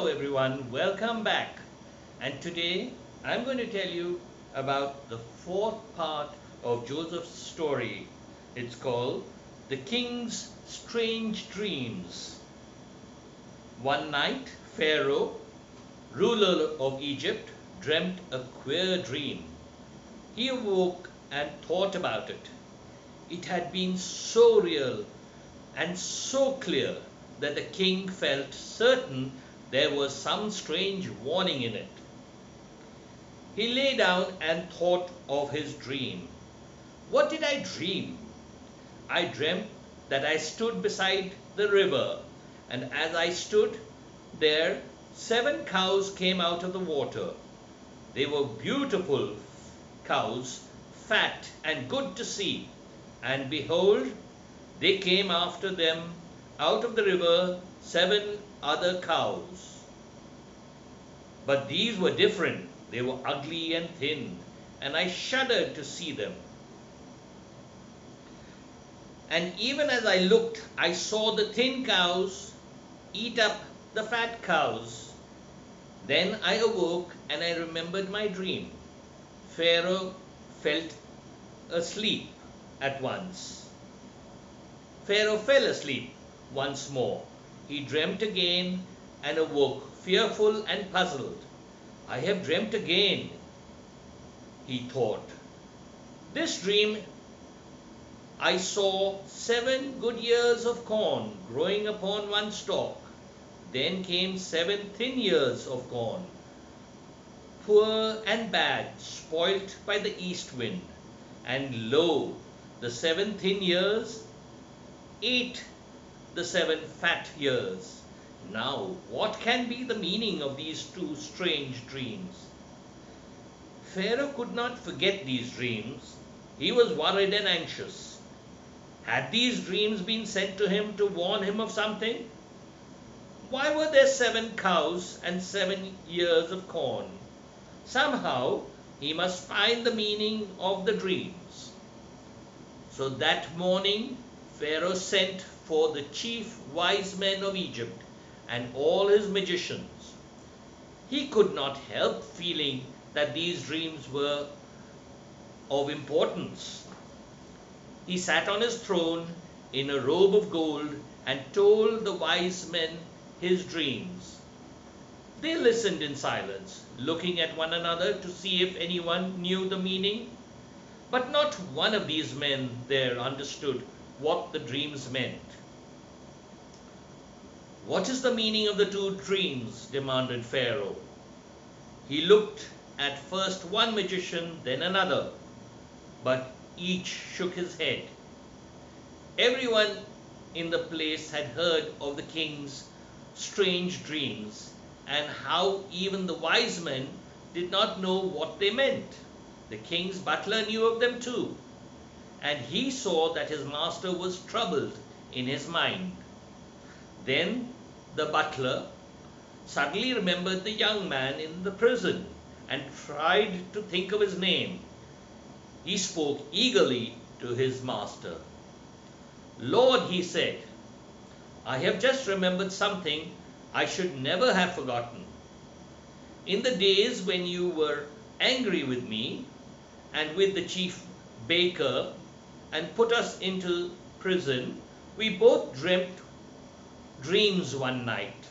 Hello everyone, welcome back. And today I'm going to tell you about the fourth part of Joseph's story. It's called The King's Strange Dreams. One night, Pharaoh, ruler of Egypt, dreamt a queer dream. He awoke and thought about it. It had been so real and so clear that the king felt certain there was some strange warning in it. He lay down and thought of his dream. What did I dream? I dreamt that I stood beside the river, and as I stood there, 7 cows came out of the water. They were beautiful cows, fat and good to see, and behold, they came after them out of the river 7 other cows. But these were different. They were ugly and thin, and I shuddered to see them. And even as I looked, I saw the thin cows eat up the fat cows. Then I awoke and I remembered my dream. Pharaoh felt asleep at once. Pharaoh fell asleep once more. He dreamt again and awoke, fearful and puzzled. I have dreamt again, he thought. This dream I saw 7 good ears of corn growing upon one stalk. Then came 7 thin ears of corn, poor and bad, spoilt by the east wind. And lo, the 7 thin ears ate the 7 fat ears. Now, what can be the meaning of these 2 strange dreams? Pharaoh could not forget these dreams. He was worried and anxious. Had these dreams been sent to him to warn him of something? Why were there 7 cows and 7 ears of corn? Somehow, he must find the meaning of the dreams. So that morning, Pharaoh sent for the chief wise men of Egypt and all his magicians. He could not help feeling that these dreams were of importance. He sat on his throne in a robe of gold and told the wise men his dreams. They listened in silence, looking at one another to see if anyone knew the meaning. But not one of these men there understood what the dreams meant. What is the meaning of the 2 dreams? Demanded Pharaoh. He looked at first one magician, then another, but each shook his head. Everyone in the place had heard of the king's strange dreams, and how even the wise men did not know what they meant. The king's butler knew of them too, and he saw that his master was troubled in his mind. Then the butler suddenly remembered the young man in the prison and tried to think of his name. He spoke eagerly to his master. "Lord," he said, "I have just remembered something I should never have forgotten. In the days when you were angry with me and with the chief baker and put us into prison, we both dreamt dreams one night.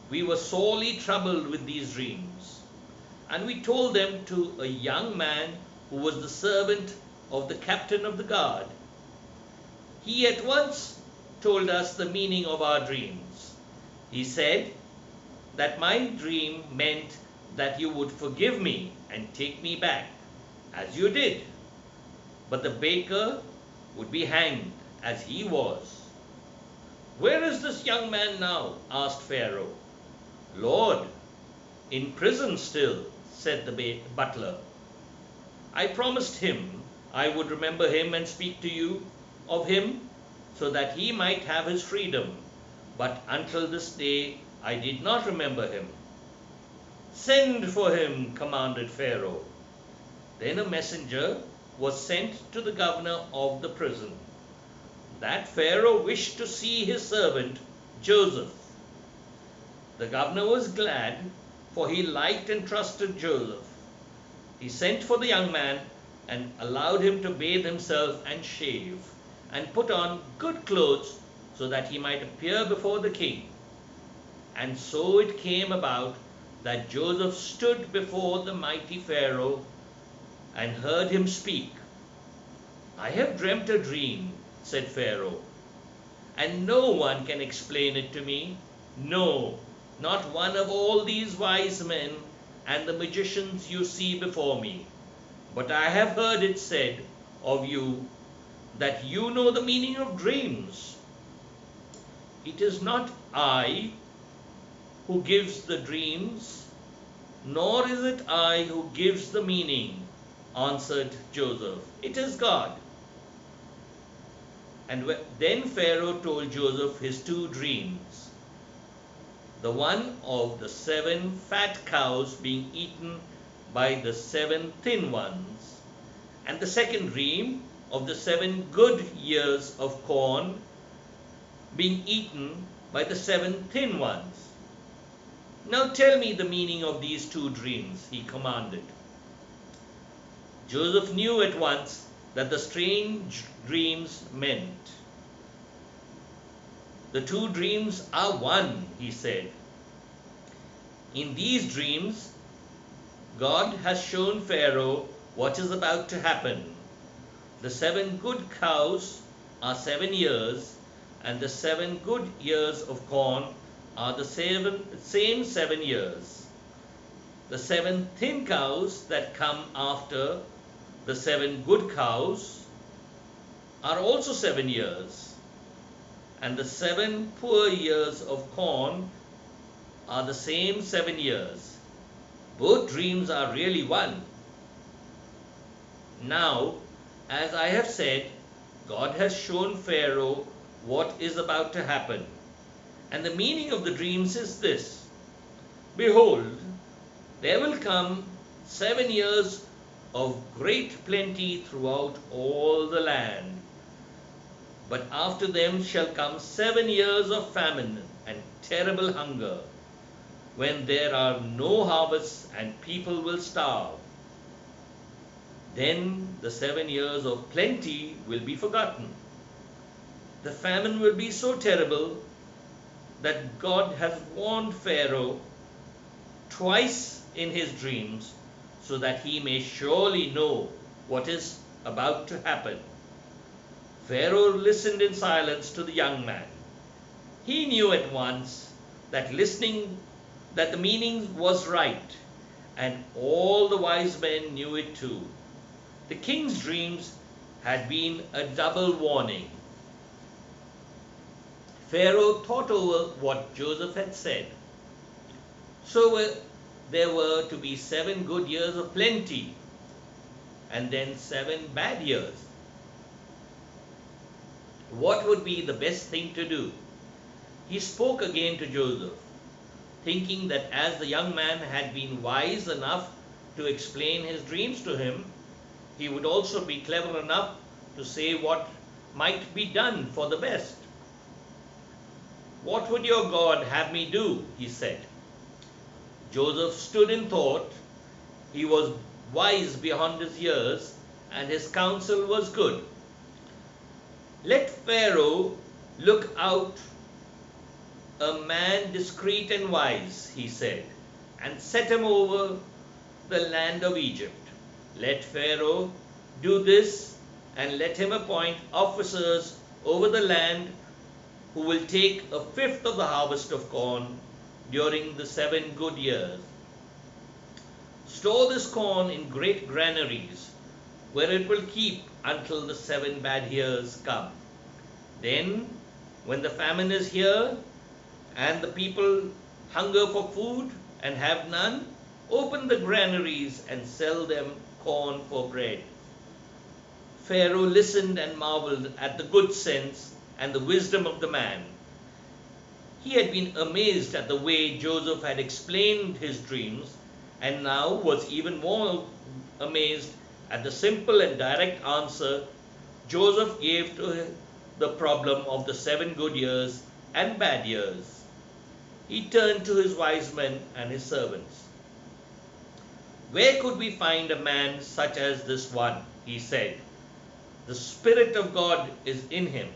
We were sorely troubled with these dreams, and we told them to a young man who was the servant of the captain of the guard. He at once told us the meaning of our dreams. He said that my dream meant that you would forgive me and take me back, as you did. But the baker would be hanged, as he was." "Where is this young man now?" asked Pharaoh. "Lord, in prison still," said the butler. "I promised him I would remember him and speak to you of him so that he might have his freedom. But until this day I did not remember him." "Send for him," commanded Pharaoh. Then a messenger was sent to the governor of the prison, that Pharaoh wished to see his servant Joseph. The governor was glad, for he liked and trusted Joseph. He sent for the young man and allowed him to bathe himself and shave, and put on good clothes so that he might appear before the king. And so it came about that Joseph stood before the mighty Pharaoh and heard him speak. "I have dreamt a dream," said Pharaoh, "and no one can explain it to me. No, not one of all these wise men and the magicians you see before me. But I have heard it said of you that you know the meaning of dreams. It is not I who gives the dreams, nor is it I who gives the meaning," answered Joseph. "It is God." And then Pharaoh told Joseph his two dreams. The one of the 7 fat cows being eaten by the 7 thin ones, and the second dream of the 7 good ears of corn being eaten by the 7 thin ones. "Now tell me the meaning of these two dreams," he commanded. Joseph knew at once that the strange dreams meant. "The two dreams are one," he said. "In these dreams, God has shown Pharaoh what is about to happen. The 7 good cows are 7 years, and the 7 good ears of corn are the same 7 years. The 7 thin cows that come after the 7 good cows are also 7 years, and the 7 poor ears of corn are the same 7 years. Both dreams are really one. Now, as I have said, God has shown Pharaoh what is about to happen. And the meaning of the dreams is this: Behold, there will come 7 years of great plenty throughout all the land. But after them shall come 7 years of famine and terrible hunger, when there are no harvests and people will starve. Then the 7 years of plenty will be forgotten. The famine will be so terrible that God has warned Pharaoh twice in his dreams, so that he may surely know what is about to happen." Pharaoh listened in silence to the young man. He knew at once that the meaning was right, and all the wise men knew it too. The king's dreams had been a double warning. Pharaoh thought over what Joseph had said. So there were to be 7 good years of plenty, and then 7 bad years. What would be the best thing to do? He spoke again to Joseph, thinking that as the young man had been wise enough to explain his dreams to him, he would also be clever enough to say what might be done for the best. "What would your God have me do?" he said. Joseph stood in thought. He was wise beyond his years, and his counsel was good. "Let Pharaoh look out a man discreet and wise," he said, "and set him over the land of Egypt. Let Pharaoh do this, and let him appoint officers over the land who will take a fifth of the harvest of corn during the 7 good years. Store this corn in great granaries, where it will keep until the 7 bad years come. Then, when the famine is here, and the people hunger for food and have none, open the granaries and sell them corn for bread." Pharaoh listened and marveled at the good sense and the wisdom of the man. He had been amazed at the way Joseph had explained his dreams, and now was even more amazed at the simple and direct answer Joseph gave to the problem of the 7 good years and bad years. he turned to his wise men and his servants. "Where could we find a man such as this one?" he said. "The Spirit of God is in him."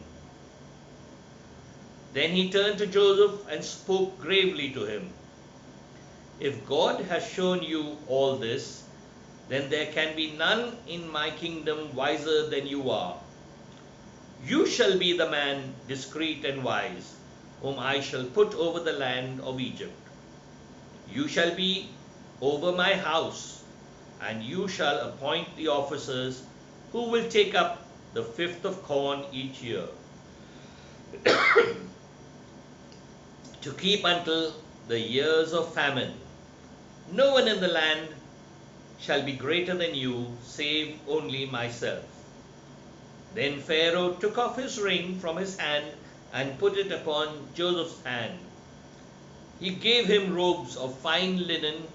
Then he turned to Joseph and spoke gravely to him. "If God has shown you all this, then there can be none in my kingdom wiser than you are. You shall be the man discreet and wise, whom I shall put over the land of Egypt. You shall be over my house, and you shall appoint the officers who will take up the fifth of corn each year, to keep until the years of famine. No one in the land shall be greater than you, save only myself." Then Pharaoh took off his ring from his hand and put it upon Joseph's hand. He gave him robes of fine linen,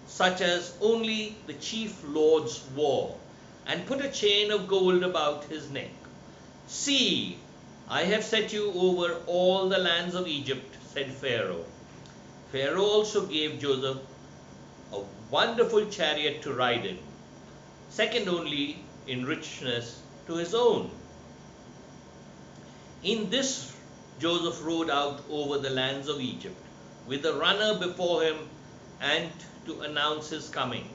such as only the chief lords wore, and put a chain of gold about his neck. "See, I have set you over all the lands of Egypt," said Pharaoh. Pharaoh also gave Joseph a wonderful chariot to ride in, second only in richness to his own. In this Joseph rode out over the lands of Egypt, with a runner before him and to announce his coming.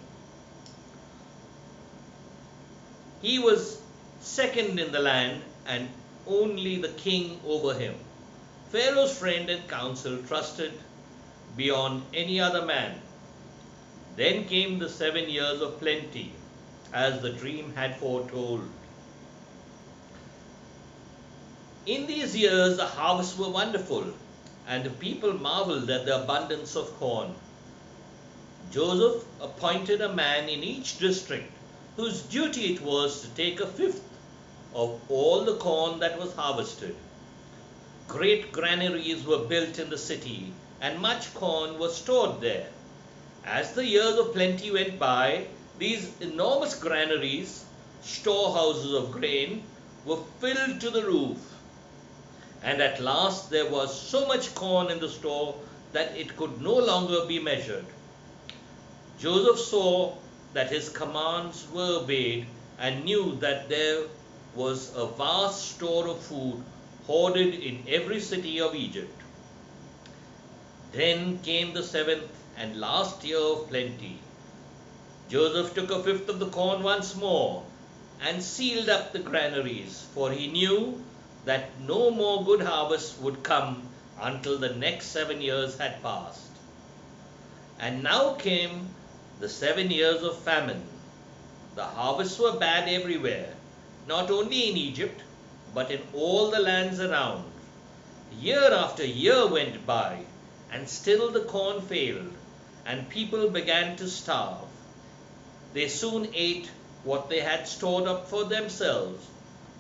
He was second in the land and only the king over him. Pharaoh's friend and counsel trusted beyond any other man. Then came the 7 years of plenty, as the dream had foretold. In these years the harvests were wonderful, and the people marveled at the abundance of corn. Joseph appointed a man in each district whose duty it was to take a fifth of all the corn that was harvested. Great granaries were built in the city, and much corn was stored there. As the years of plenty went by, these enormous granaries, storehouses of grain, were filled to the roof. And at last there was so much corn in the store that it could no longer be measured. Joseph saw that his commands were obeyed and knew that there was a vast store of food hoarded in every city of Egypt. Then came the 7th and last year of plenty. Joseph took a fifth of the corn once more and sealed up the granaries, for he knew that no more good harvest would come until the next 7 years had passed. And now came the 7 years of famine. The harvests were bad everywhere, not only in Egypt, but in all the lands around. Year after year went by, and still the corn failed, and people began to starve. They soon ate what they had stored up for themselves,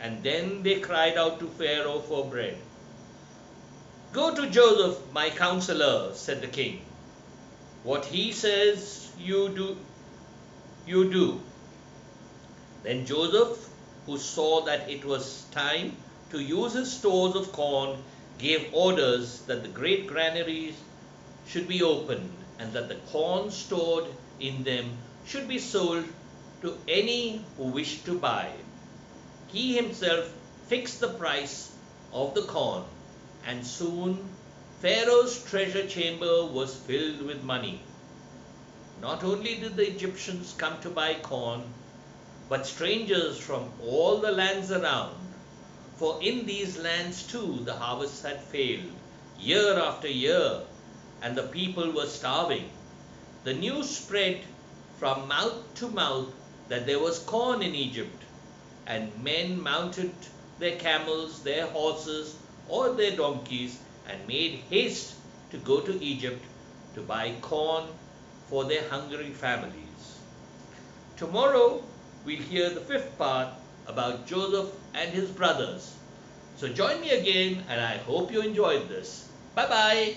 and then they cried out to Pharaoh for bread. "Go to Joseph, my counselor," said the king. "What he says you do." Then Joseph, who saw that it was time to use his stores of corn, gave orders that the great granaries should be opened, and that the corn stored in them should be sold to any who wished to buy. He himself fixed the price of the corn, and soon Pharaoh's treasure chamber was filled with money. Not only did the Egyptians come to buy corn, but strangers from all the lands around, for in these lands too the harvests had failed, year after year, and the people were starving. The news spread from mouth to mouth that there was corn in Egypt, and men mounted their camels, their horses, or their donkeys, and made haste to go to Egypt to buy corn for their hungry families. Tomorrow we'll hear the 5th part about Joseph and his brothers. So join me again, and I hope you enjoyed this. Bye-bye.